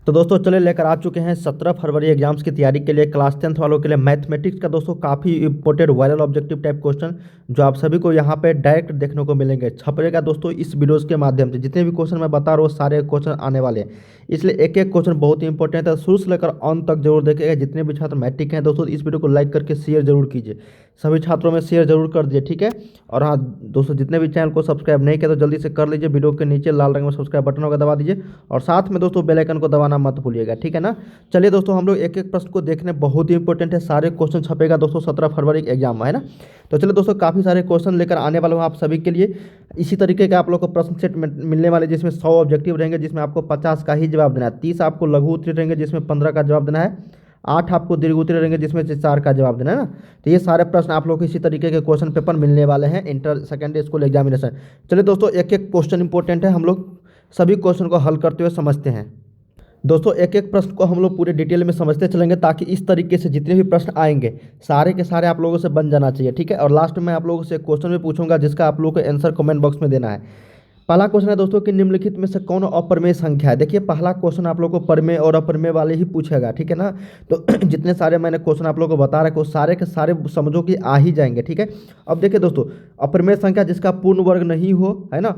तो दोस्तों चले लेकर आ चुके हैं 17 फरवरी एग्जाम्स की तैयारी के लिए क्लास 10th वालों के लिए मैथमेटिक्स का दोस्तों काफ़ी important viral objective type question जो आप सभी को यहाँ पे डायरेक्ट देखने को मिलेंगे छपरेगा दोस्तों इस वीडियोस के माध्यम से। जितने भी क्वेश्चन मैं बता रहा हूँ सारे क्वेश्चन आने वाले हैं, इसलिए एक एक क्वेश्चन बहुत ही इंपॉर्टेंट है। शुरू से लेकर अंत तक जरूर देखिएगा। जितने भी छात्र मैट्रिक हैं दोस्तों इस वीडियो को लाइक करके शेयर जरूर कीजिए, सभी छात्रों में शेयर जरूर कर दीजिए, ठीक है। और हाँ दोस्तों, जितने भी चैनल को सब्सक्राइब नहीं किया तो जल्दी से कर लीजिए, वीडियो के नीचे लाल रंग में सब्सक्राइब बटन होगा दबा दीजिए और साथ में दोस्तों बेल आइकन को दबाना मत भूलिएगा, ठीक है ना। चलिए दोस्तों हम लोग एक एक प्रश्न को देखने, बहुत ही इंपॉर्टेंट है, सारे क्वेश्चन छपेगा दोस्तों 17 फरवरी के एग्जाम में, है ना। तो चलिए दोस्तों काफ़ी सारे क्वेश्चन लेकर आने वाला हूँ आप सभी के लिए। इसी तरीके का आप लोग को प्रश्न सेट मिलने वाले जिसमें 100 ऑब्जेक्टिव रहेंगे, जिसमें आपको 50 का ही जवाब देना है। 30 आपको लघु उत्तरीय रहेंगे जिसमें 15 का जवाब देना है। 8 आपको दीर्घ उत्तरीय रहेंगे जिसमें से 4 का जवाब देना है ना। तो ये सारे प्रश्न आप लोग को इसी तरीके के क्वेश्चन पेपर मिलने वाले हैं इंटर सेकेंडरी स्कूल एग्जामिनेशन। चलिए दोस्तों एक एक क्वेश्चन इंपॉर्टेंट है, हम लोग सभी क्वेश्चन को हल करते हुए समझते हैं। दोस्तों एक एक प्रश्न को हम लोग पूरे डिटेल में समझते चलेंगे ताकि इस तरीके से जितने भी प्रश्न आएंगे सारे के सारे आप लोगों से बन जाना चाहिए, ठीक है। और लास्ट में आप लोगों से क्वेश्चन भी पूछूंगा जिसका आप लोगों को आंसर कमेंट बॉक्स में देना है। पहला क्वेश्चन है दोस्तों कि निम्नलिखित में से कौन अपरिमेय संख्या है। देखिए पहला क्वेश्चन आप लोगों को परिमेय और अपरिमेय वाले ही पूछेगा, ठीक है ना। तो जितने सारे मैंने क्वेश्चन आप लोगों को बता रखे वो सारे के सारे समझो कि आ ही जाएंगे, ठीक है। अब देखिए दोस्तों, अपरिमेय संख्या जिसका पूर्ण वर्ग नहीं हो, है ना,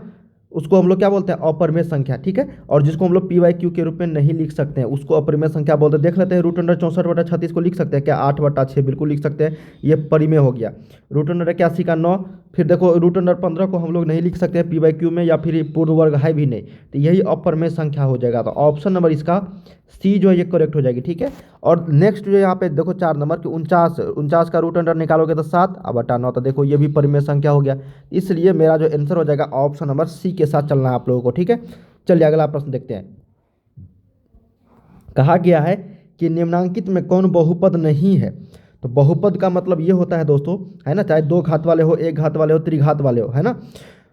उसको हम लोग क्या बोलते हैं, अपरिमेय संख्या, ठीक है। और जिसको हम लोग p/q के रूप में नहीं लिख सकते हैं उसको अपरिमेय संख्या बोलते हैं। देख लेते हैं, √64/36 को लिख सकते हैं क्या? 8/6 बिल्कुल लिख सकते हैं, ये परिमेय हो गया। √81 का 9, फिर देखो √15 को हम लोग नहीं लिख सकते हैं p/q में, या फिर पूर्ण वर्ग है भी नहीं, तो यही अपरिमेय संख्या हो जाएगा। तो ऑप्शन नंबर इसका सी जो है ये करेक्ट हो जाएगी, ठीक है। और नेक्स्ट जो यहाँ पे देखो 4 नंबर की 49 का रूट अंडर निकालोगे तो 7/9, तो देखो ये भी परिमेय संख्या हो गया। इसलिए मेरा जो आंसर हो जाएगा ऑप्शन नंबर सी के साथ चलना है आप लोगों को, ठीक है। चलिए अगला प्रश्न देखते हैं। कहा गया है कि निम्नांकित में कौन बहुपद नहीं है। तो बहुपद का मतलब ये होता है दोस्तों, है ना, चाहे 2 घात वाले हो, 1 घात वाले हो, त्रिघात वाले हो, है ना।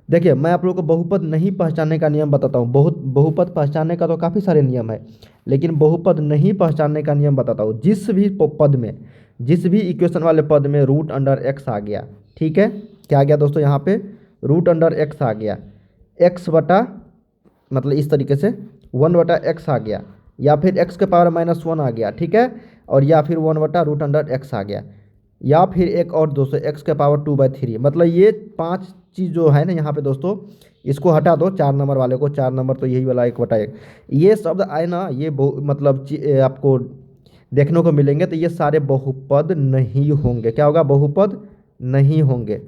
देखिए मैं आप लोगों को बहुपद नहीं पहचानने का नियम बताता हूँ। बहुपद पहचानने का तो काफ़ी सारे नियम है, लेकिन बहुपद नहीं पहचानने का नियम बताता हूँ। जिस भी पद में, जिस भी इक्वेशन वाले पद में √x आ गया, ठीक है, क्या आ गया दोस्तों यहाँ पे √x आ गया, x बटा मतलब इस तरीके से 1/x आ गया, या फिर x के पावर -1 आ गया, ठीक है, और या फिर 1/√x आ गया, या फिर एक और दोस्तों x के पावर 2/3। मतलब ये 5 चीज़ जो है ना यहाँ पे दोस्तों, इसको हटा दो 4 नंबर वाले को, 4 नंबर तो यही वाला 1/1, ये शब्द आए ना, ये मतलब आपको देखने को मिलेंगे, तो ये सारे बहुपद नहीं होंगे। क्या होगा? बहुपद नहीं होंगे,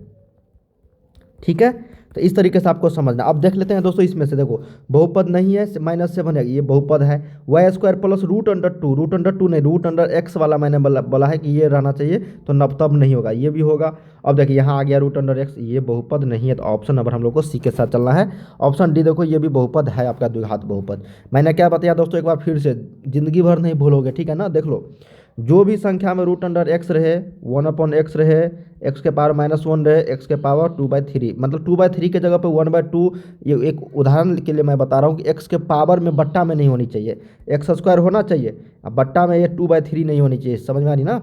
ठीक है। तो इस तरीके से आपको समझना। अब देख लेते हैं दोस्तों, इसमें से देखो बहुपद नहीं है, -7 है, ये बहुपद है। y² + √2 नहीं, √x वाला मैंने बोला है कि ये रहना चाहिए, तो नब तब नहीं होगा, ये भी होगा। अब देखिए यहाँ आ गया √x, ये बहुपद नहीं है, तो ऑप्शन नंबर हम लोग को सी के साथ चलना है। ऑप्शन डी देखो, ये भी बहुपद है आपका, द्विघात बहुपद। मैंने क्या बताया दोस्तों, एक बार फिर से, जिंदगी भर नहीं भूलोगे, ठीक है ना। देख लो, जो भी संख्या में √x रहे, 1/x रहे, x के पावर -1 रहे, x के पावर 2/3, मतलब 2/3 के जगह पे 1/2। ये एक उदाहरण के लिए मैं बता रहा हूँ कि x के पावर में बट्टा में नहीं होनी चाहिए, x² होना चाहिए, अब बट्टा में ये 2/3 नहीं होनी चाहिए। समझ में आ रही ना।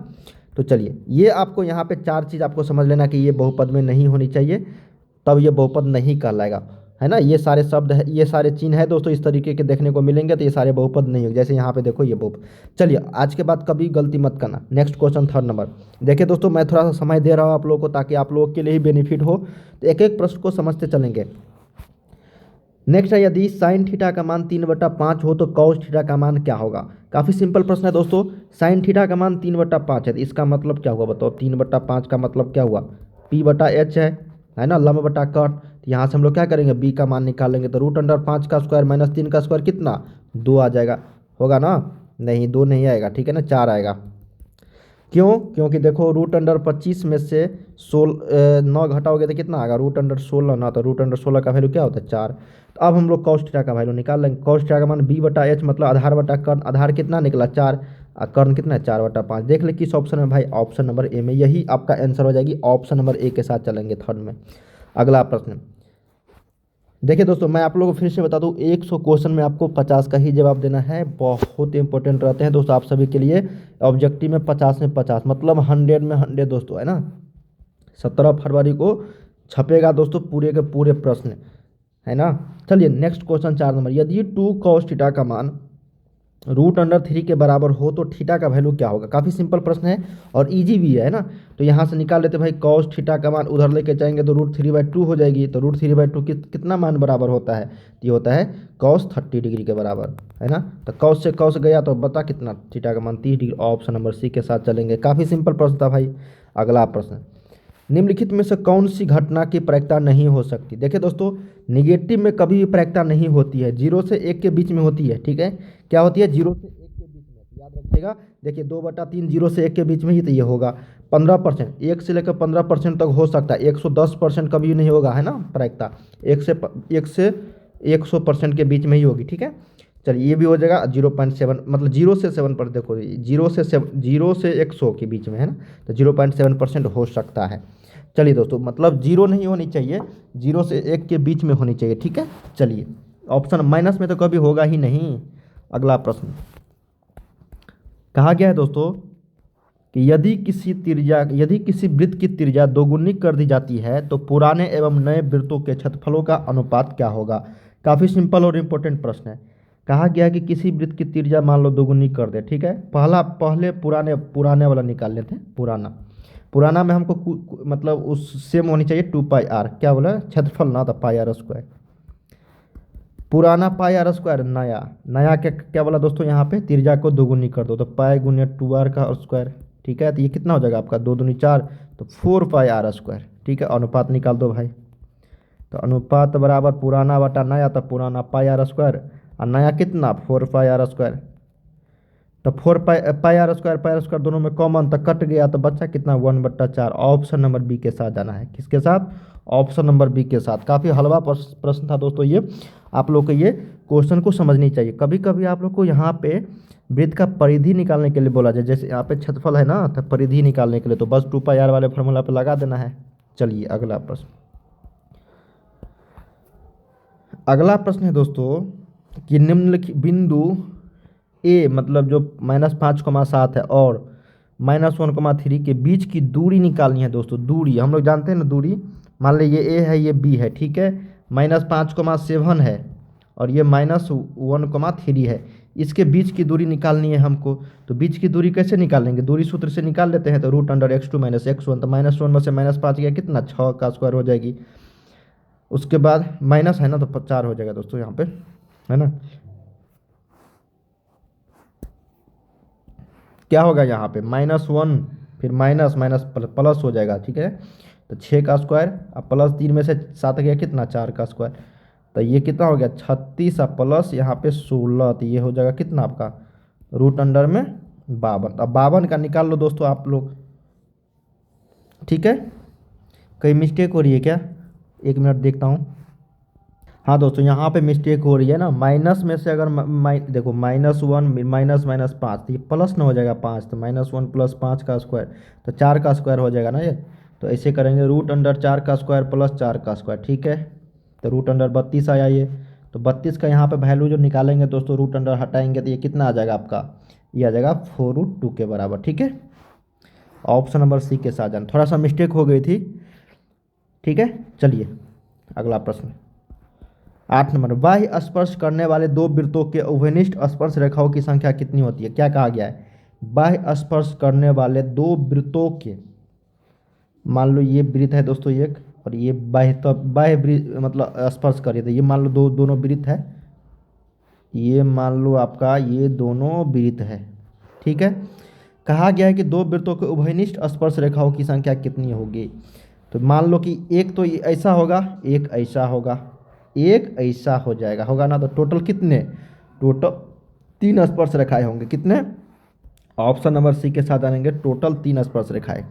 तो चलिए ये आपको यहाँ पे 4 चीज़ आपको समझ लेना कि ये बहुपद में नहीं होनी चाहिए, तब ये बहुपद नहीं कहलाएगा, है ना। ये सारे शब्द है, ये सारे चिन्ह है दोस्तों, इस तरीके के देखने को मिलेंगे, तो ये सारे बहुपद नहीं होंगे। जैसे यहाँ पे देखो ये बहुपद। चलिए आज के बाद कभी गलती मत करना। Next question 3rd number. देखिए दोस्तों मैं थोड़ा सा समय दे रहा हूँ आप लोगों को ताकि आप लोगों के लिए ही बेनिफिट हो, तो एक एक प्रश्न को समझते चलेंगे। नेक्स्ट है, यदि sin थीटा का मान 3/5 हो तो cos थीटा का मान क्या होगा। काफ़ी सिंपल प्रश्न है दोस्तों। sin थीटा का मान 3/5 है, तो इसका मतलब क्या हुआ बताओ। 3/5 का मतलब क्या हुआ, p/h है ना, लंब बटा कट। यहाँ से हम लोग क्या करेंगे, b का मान निकालेंगे, तो √5 का स्क्वायर -3 का स्क्वायर कितना, 2 आ जाएगा, होगा ना। नहीं 2 नहीं आएगा, ठीक है ना, 4 आएगा। क्यों? क्योंकि देखो √25 में से 9 घटाओगे तो कितना आएगा, √16 ना, तो √16 का वैल्यू क्या होता है, 4। तो अब हम लोग cos थीटा का वैल्यू निकाल लेंगे। cos थीटा का मान b/h मतलब आधार बटा कर्ण, आधार कितना निकला 4, और कर्ण कितना है 4/5। देख ले किस ऑप्शन में भाई, ऑप्शन नंबर ए में, यही आपका आंसर हो जाएगी। ऑप्शन नंबर ए के साथ चलेंगे 3rd में। अगला प्रश्न देखिए दोस्तों, मैं आप लोगों को फिर से बता दूं, 100 क्वेश्चन में आपको 50 का ही जवाब देना है। बहुत इंपॉर्टेंट रहते हैं दोस्तों आप सभी के लिए। ऑब्जेक्टिव में 50 में 50 मतलब 100 में 100 दोस्तों, है ना। 17 फरवरी को छपेगा दोस्तों पूरे के पूरे प्रश्न, है ना। चलिए नेक्स्ट क्वेश्चन 4 नंबर। यदि 2 cos थीटा का मान रूट अंडर थ्री के बराबर हो तो थीटा का वैल्यू क्या होगा। काफ़ी सिंपल प्रश्न है और इजी भी है ना। तो यहाँ से निकाल लेते भाई, कॉस थीटा का मान उधर लेके जाएंगे तो रूट 3/2 हो जाएगी। तो रूट 3/2 कितना मान बराबर होता है, तो ये होता है कॉस 30 डिग्री के बराबर, है ना। तो कॉस से कॉस गया तो बता कितना, थीटा का मान 30 डिग्री। ऑप्शन नंबर सी के साथ चलेंगे। काफ़ी सिंपल प्रश्न था भाई। अगला प्रश्न, निम्नलिखित में से कौन सी घटना की प्रायिकता नहीं हो सकती। देखिए दोस्तों, निगेटिव में कभी भी प्रायिकता नहीं होती है, 0 से 1 के बीच में होती है, ठीक है। क्या होती है, 0 से 1 के बीच में, तो याद रखिएगा। देखिए 2/3 0 से 1 के बीच में ही तो ये होगा। 15%, 1 से लेकर 15% तक हो सकता है, 110% कभी नहीं होगा, है ना प्रायिकता। 1 से 100% के बीच में ही होगी, ठीक है। चलिए ये भी हो जाएगा 0.7, मतलब 0 से 7 पर, देखो 0 से 100 के बीच में, है ना। तो 0.7% हो सकता है। चलिए दोस्तों, मतलब 0 नहीं होनी चाहिए, 0 से 1 के बीच में होनी चाहिए, ठीक है। चलिए, ऑप्शन माइनस में तो कभी होगा ही नहीं। अगला प्रश्न, कहा गया है दोस्तों कि यदि किसी वृत्त की त्रिज्या दोगुनी कर दी जाती है तो पुराने एवं नए वृत्तों के क्षेत्रफलों का अनुपात क्या होगा। काफ़ी सिंपल और इम्पोर्टेंट प्रश्न है। कहा गया है कि किसी वृत्त की त्रिज्या मान लो दोगुनी कर दे, ठीक है। पहले पुराने पुराने वाला निकाल लेते हैं। पुराना पुराना में हमको मतलब उस सेम होनी चाहिए 2πr, क्या बोला, क्षेत्रफल ना, तो πr²। पुराना πr², नया नया क्या क्या बोला दोस्तों, यहाँ पे त्रिज्या को दोगुनी कर दो, तो पाई गुने 2r का स्क्वायर, ठीक है। तो ये कितना हो जाएगा आपका, 2 दूनी 4, तो 4πr², ठीक है। अनुपात निकाल दो भाई। तो अनुपात बराबर पुराना बटा नया, तो पुराना πr² और नया कितना 4πr²। तो 4πr² दोनों में कॉमन, तो कट गया, तो बच्चा कितना 1/4। ऑप्शन नंबर बी के साथ जाना है। किसके साथ, ऑप्शन नंबर बी के साथ। काफ़ी हलवा प्रश्न था दोस्तों ये। आप लोग को ये क्वेश्चन को समझनी चाहिए। कभी कभी आप लोग को यहाँ पे वृत्त का परिधि निकालने के लिए बोला जाए, जैसे यहाँ पे क्षेत्रफल है ना, तो परिधि निकालने के लिए तो बस 2πr वाले फॉर्मूला पे लगा देना है। चलिए अगला प्रश्न, अगला प्रश्न है दोस्तों कि निम्नलिखित बिंदु ए, मतलब जो -5,7 है और -1,3 के बीच की दूरी निकालनी है दोस्तों। दूरी हम लोग जानते हैं ना, दूरी मान लीजिए ये ए है, ये बी है, ठीक है। -5,7 है और ये -1,3 है। इसके बीच की दूरी निकालनी है हमको। तो बीच की दूरी कैसे निकालेंगे, दूरी सूत्र से निकाल लेते हैं। तो √x2 - x1, तो -1 में से -5 गया, कितना 6 का स्क्वायर हो जाएगी। उसके बाद माइनस है ना, तो 4 हो जाएगा दोस्तों यहाँ पे, है ना। क्या होगा यहाँ पे -1, फिर माइनस माइनस प्लस हो जाएगा, ठीक है। तो 6 का स्क्वायर, अब +3 में से 7 गया, कितना 4 का स्क्वायर। तो ये कितना हो गया 36, और प्लस यहाँ पे 16, तो ये हो जाएगा कितना आपका √52। अब 52 का निकाल लो दोस्तों आप लोग, ठीक है। कहीं मिस्टेक हो रही है क्या, 1 मिनट देखता हूँ। हाँ दोस्तों, यहाँ पे मिस्टेक हो रही है ना। माइनस में से अगर देखो -1 माइनस -5, तो ये प्लस ना हो जाएगा 5, तो -1 + 5 का स्क्वायर, तो 4 का स्क्वायर हो जाएगा ना ये। तो ऐसे करेंगे √4 का स्क्वायर प्लस 4 का स्क्वायर, ठीक है। तो √32 आया ये। तो 32 का यहाँ पे वैल्यू जो निकालेंगे दोस्तों, √अंडर हटाएंगे तो ये कितना आ जाएगा आपका, ये आ जाएगा 4√2 के बराबर, ठीक है। ऑप्शन नंबर सी के साथ जाना, थोड़ा सा मिस्टेक हो गई थी, ठीक है। चलिए अगला प्रश्न, 8 नंबर, बाह्य स्पर्श करने वाले दो वृत्तों के उभयनिष्ठ स्पर्श रेखाओं की संख्या कितनी होती है। क्या कहा गया है, बाह्य स्पर्श करने वाले दो वृत्तों के, मान लो ये वृत्त है दोस्तों एक, और ये बाह्य, तो बाह्य मतलब स्पर्श करिए, तो ये मान लो दोनों वृत्त है, ये मान लो आपका ये दोनों वृत्त है, ठीक है। कहा गया है कि दो वृत्तों के उभयनिष्ठ स्पर्श रेखाओं की संख्या कितनी होगी। तो मान लो कि एक तो ऐसा होगा, एक ऐसा होगा, एक ऐसा हो जाएगा, होगा ना। तो टोटल कितने, टोटल 3 स्पर्श रेखाएं होंगे, कितने, ऑप्शन नंबर सी के साथ आएंगे, टोटल 3 स्पर्श रेखाएं।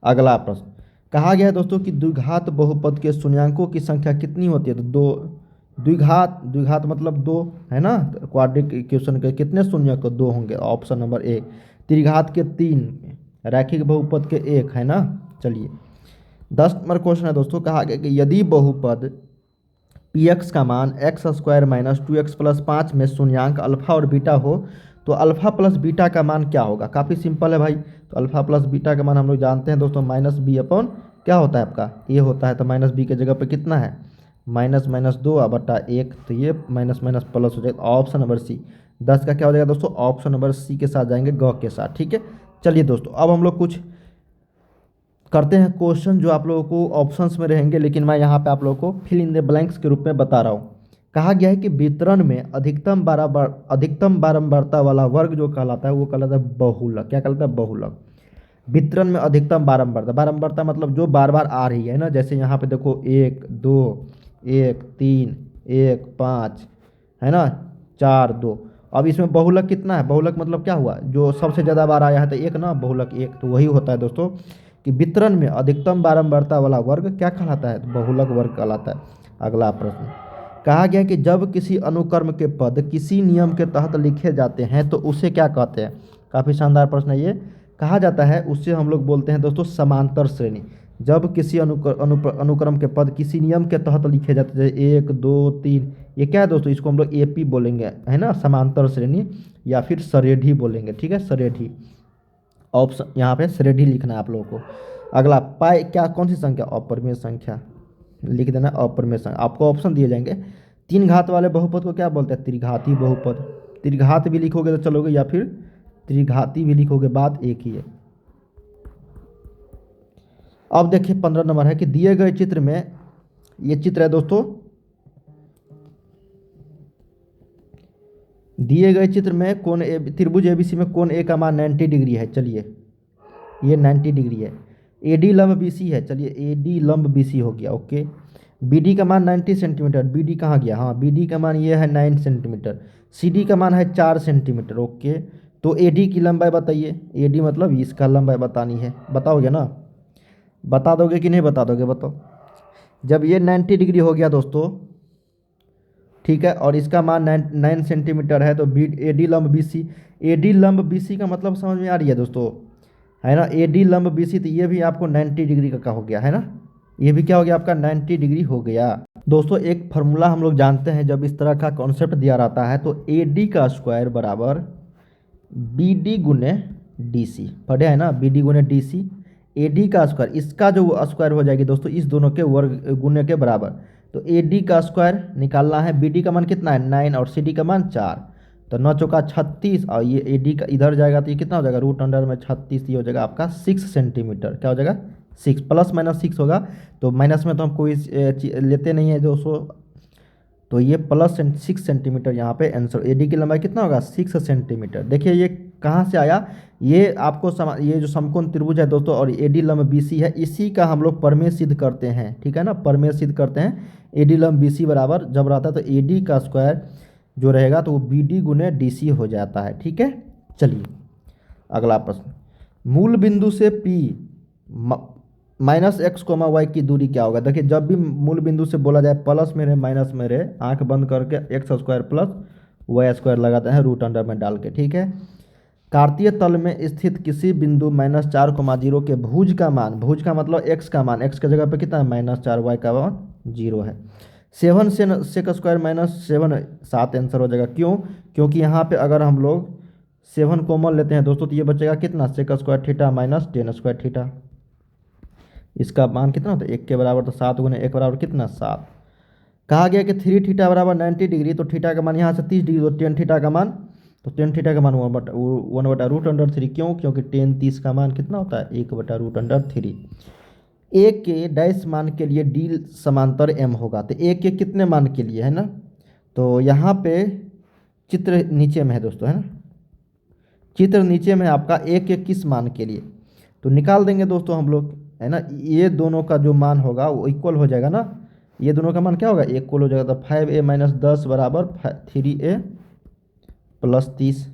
अगला प्रश्न, कहा गया है दोस्तों कि द्विघात बहुपद के शून्यांकों की संख्या कितनी होती है। तो दो, द्विघात द्विघात मतलब दो, है ना। क्वाड्रिक इक्वेशन के कितने शून्यक, 2 होंगे, ऑप्शन नंबर ए। त्रिघात के 3, रैखिक बहुपद के 1, है ना। चलिए 10 नंबर क्वेश्चन है दोस्तों, कहा गया कि यदि बहुपद px का मान x² - 2x + 5 में शून्यांक अल्फा और बीटा हो तो अल्फा प्लस बीटा का मान क्या होगा। काफ़ी सिंपल है भाई। तो अल्फा प्लस बीटा का मान हम लोग जानते हैं दोस्तों, -b/, क्या होता है आपका, a होता है। तो -b के जगह पे कितना है, -2/1, तो ये माइनस माइनस प्लस हो जाएगा, ऑप्शन नंबर सी। 10 का क्या हो जाएगा दोस्तों, ऑप्शन नंबर सी के साथ जाएंगे, ग के साथ। ठीक है, चलिए दोस्तों अब हम लोग कुछ करते हैं क्वेश्चन जो आप लोगों को ऑप्शंस में रहेंगे, लेकिन मैं यहाँ पे आप लोगों को फिल इन द ब्लैंक्स के रूप में बता रहा हूँ। कहा गया है कि वितरण में अधिकतम बारंबारता वाला वर्ग जो कहलाता है वो कहलाता है बहुलक। क्या कहलाता है, बहुलक। वितरण में अधिकतम बारंबारता, बारंबारता मतलब जो बार बार आ रही है ना, जैसे यहाँ पे देखो 1 2 1 3 1 5 है ना, 4 2। अब इसमें बहुलक कितना है, बहुलक मतलब क्या हुआ, जो सबसे ज़्यादा बार आया है तो एक ना, बहुलक एक, तो वही होता है दोस्तों कि वितरण में अधिकतम बारंबारता वाला वर्ग क्या कहलाता है, तो बहुलक वर्ग कहलाता है। अगला प्रश्न, कहा गया कि जब किसी अनुक्रम के पद किसी नियम के तहत लिखे जाते हैं तो उसे क्या कहते हैं। काफ़ी शानदार प्रश्न है ये। कहा जाता है उससे हम लोग बोलते हैं दोस्तों समांतर श्रेणी। जब किसी अनुक्रम के पद किसी नियम के तहत लिखे जाते हैं, जैसे 1 2 3, ये क्या है दोस्तों, इसको हम लोग एपी बोलेंगे, है ना, समांतर श्रेणी, या फिर सरेढ़ी बोलेंगे। ठीक है, सरेढ़ी। ऑप्शन यहाँ पे सरेढ़ी लिखना है आप लोगों को। अगला, पाई क्या, कौन सी संख्या, अपरिमेय संख्या लिख देना, अपरिमेय संख्या। आपको ऑप्शन दिए जाएंगे। 3 घात वाले बहुपद को क्या बोलते हैं, त्रिघाती बहुपद। त्रिघात भी लिखोगे तो चलोगे, या फिर त्रिघाती भी लिखोगे, बात एक ही है। अब देखिए 15 नंबर है कि दिए गए चित्र में, ये चित्र है दोस्तों, दिए गए चित्र में कोण त्रिभुज एबीसी में कोण ए का मान 90 डिग्री है। चलिए ये 90 डिग्री है। एडी लंब बीसी है, चलिए एडी लंब बीसी हो गया, ओके। बीडी का मान 90 सेंटीमीटर, बीडी कहाँ गया, हाँ बीडी का मान ये है 9 सेंटीमीटर। सीडी का मान है 4 सेंटीमीटर, ओके। तो एडी की लंबाई बताइए, एडी मतलब इसका लंबाई बतानी है, बताओगे ना, बता दोगे कि नहीं बता दोगे, बताओ। जब ये 90 डिग्री हो गया दोस्तों, ठीक है, और इसका मान 9 सेंटीमीटर है, तो बी एडी लंब बीसी, एडी लंब बीसी का मतलब समझ में आ रही है दोस्तों, है ना। एडी लंब बीसी, तो ये भी आपको 90 डिग्री का हो गया, है ना, ये भी क्या हो गया आपका 90 डिग्री हो गया। दोस्तों एक फार्मूला हम लोग जानते हैं, जब इस तरह का कॉन्सेप्ट दिया रहता है तो एडी का स्क्वायर बराबर बीडी गुने डीसी, पढ़े है ना, बीडी गुने डीसी। एडी का स्क्वायर, इसका जो स्क्वायर हो जाएगी दोस्तों इस दोनों के वर्ग गुने के बराबर, तो एडी का स्क्वायर निकालना है। बीडी का मान कितना है 9 और सीडी का मान 4, तो 9 चौका 36, और ये एडी का इधर जाएगा तो ये कितना हो जाएगा, रूट अंडर में 36, ये हो जाएगा आपका 6 सेंटीमीटर। क्या हो जाएगा 6, प्लस माइनस 6 होगा, तो माइनस में तो हम कोई लेते नहीं है दोस्तों, तो ये प्लस 6 सेंटीमीटर यहाँ पे आंसर। एडी की लंबाई कितना होगा 6 सेंटीमीटर। देखिए ये कहाँ से आया, ये आपको ये जो समकोण त्रिभुज है दोस्तों और एडी लंब बीसी है, इसी का हम लोग प्रमेय सिद्ध करते हैं, ठीक है ना, प्रमेय सिद्ध करते हैं। एडी लंब बीसी बराबर जब रहता है तो एडी का स्क्वायर जो रहेगा तो वो बीडी गुने डीसी हो जाता है, ठीक है। चलिए अगला प्रश्न, मूल बिंदु से P minus X comma Y की दूरी क्या होगा। देखिए जब भी मूल बिंदु से बोला जाए प्लस में रहे माइनस में रहे, आंख बंद करके X square plus Y square लगाते हैं रूट अंडर में डाल के, ठीक है। कार्तीय तल में स्थित किसी बिंदु -4,0 के भुज का मान, भुज का मतलब एक्स का मान, एक्स के जगह पे कितना है -4, वाई का मान 0 है। 7 सेक स्क्वायर -7 7 आंसर हो जाएगा। क्यों, क्योंकि यहाँ पे अगर हम लोग 7 कॉमन लेते हैं दोस्तों तो ये बचेगा कितना, sec square theta minus ten square theta. इसका मान कितना होता है 1 के बराबर, तो 7 गुने 1 बराबर कितना 7। कहा गया कि 3 थीटा बराबर 90 डिग्री, तो थीटा का मान यहाँ से 30 डिग्री, तो टेन थीटा का मान, तो टेन थीटा का मान 1/√3। क्यों, क्योंकि टेन 30 का मान कितना होता है 1/√3। ए के डैश मान के लिए डी समांतर एम होगा, तो ए के कितने मान के लिए, है ना, तो यहाँ पे चित्र नीचे में है दोस्तों, है ना, चित्र नीचे में आपका ए के किस मान के लिए, तो निकाल देंगे दोस्तों हम लोग, है ना। ये दोनों का जो मान होगा वो इक्वल हो जाएगा ना, ये दोनों का मान क्या होगा इक्वल हो जाएगा, तो 5a - 10 बराबर 3a + 30।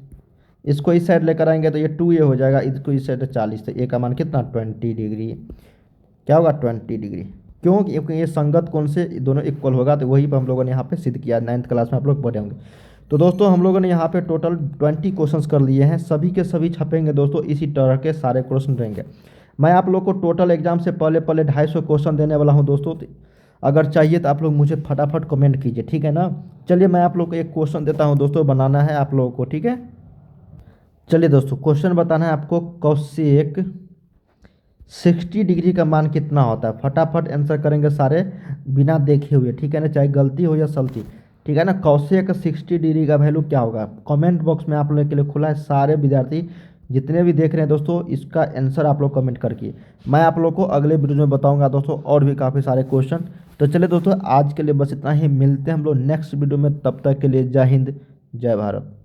इसको इस साइड लेकर आएंगे तो ये 2a हो जाएगा, इसको इस साइड 40, तो ए का मान कितना 20 डिग्री। क्या होगा 20 डिग्री। क्यों, क्योंकि ये संगत कोण से दोनों इक्वल होगा, तो वही पर हम लोगों ने यहाँ पे सिद्ध किया, 9th क्लास में आप लोग पढ़े होंगे। तो दोस्तों हम लोगों ने यहाँ पे टोटल 20 क्वेश्चंस कर लिए हैं, सभी के सभी छपेंगे दोस्तों, इसी तरह के सारे क्वेश्चन रहेंगे। मैं आप लोग को टोटल एग्जाम से पहले 250 क्वेश्चन देने वाला हूँ दोस्तों, तो अगर चाहिए तो आप लोग मुझे फटाफट कमेंट कीजिए, ठीक है ना। चलिए मैं आप लोग को एक क्वेश्चन देता हूँ दोस्तों, बनाना है आप लोगों को, ठीक है। चलिए दोस्तों क्वेश्चन बताना है आपको, कोसेक 60 डिग्री का मान कितना होता है। फटाफट आंसर करेंगे सारे बिना देखे हुए, ठीक है ना, चाहे गलती हो या सलती, ठीक है ना। कॉसेक 60 डिग्री का वैल्यू क्या होगा? कमेंट बॉक्स में आप लोगों के लिए खुला है, सारे विद्यार्थी जितने भी देख रहे हैं दोस्तों, इसका आंसर आप लोग कमेंट करके, मैं आप लोग को अगले वीडियो में बताऊंगा दोस्तों, और भी काफ़ी सारे क्वेश्चन। तो चलिए दोस्तों, आज के लिए बस इतना ही, मिलते हैं हम लोग नेक्स्ट वीडियो में, तब तक के लिए जय हिंद जय भारत।